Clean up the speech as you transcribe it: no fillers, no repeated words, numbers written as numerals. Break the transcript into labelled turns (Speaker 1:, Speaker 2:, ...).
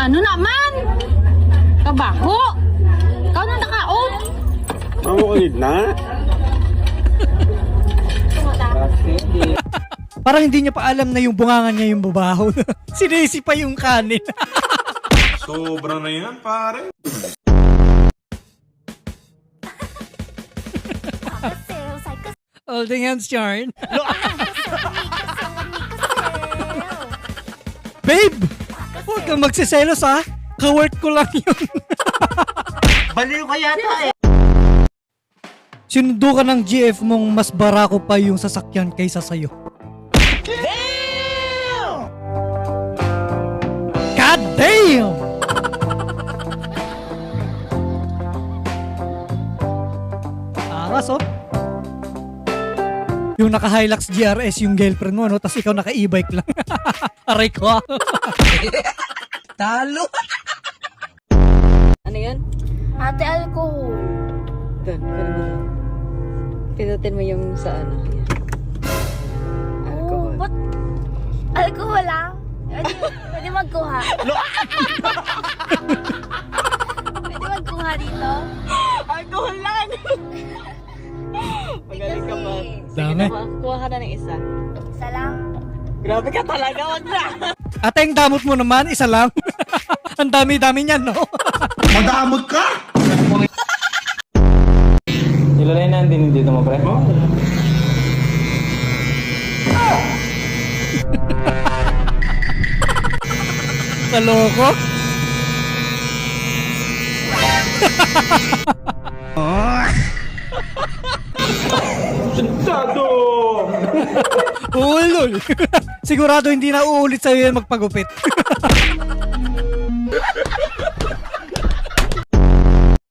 Speaker 1: Ano naman? Kabaho? Ikaw na nakaon?
Speaker 2: Mamukulid na.
Speaker 3: Parang hindi niya pa alam na yung bungangan niya yung babaho. Sinisi pa yung kanin.
Speaker 2: Sobra na yan, pare.
Speaker 3: Holding hands, Charn. Babe! Huwag kang magsiselos ha. Ka-work ko lang yun.
Speaker 4: Baliw ka yata eh.
Speaker 3: Sinundo ka ng GF mong mas barako pa yung sasakyan kaysa sa'yo. God damn! Angas oh. Yung naka-Hilux GRS yung girlfriend mo, no? Tapos ikaw naka-e-bike lang. Aray ko.
Speaker 4: Talo.
Speaker 1: Ano yun?
Speaker 5: Ate, alcohol.
Speaker 1: Doon, pinutin mo yung sa ano. Yan. Alcohol.
Speaker 5: Oh, ba't? Alcohol lang? Pwede magkuha. Pwede magkuha dito?
Speaker 1: Alcohol lang! Magaling ka ba?
Speaker 3: Dami.
Speaker 1: Kuha ka na ng isa.
Speaker 5: Isa lang.
Speaker 1: Grabe ka talaga, wag na!
Speaker 3: Ate, ang damot mo naman, isa lang. Ang dami-dami niyan, no?
Speaker 2: Madamot ka!
Speaker 6: Ilalay na din dito mo, pre.
Speaker 3: Kaloko?
Speaker 2: Sado!
Speaker 3: Ulol. Sigurado hindi na uulit sa'yo yan magpagupit.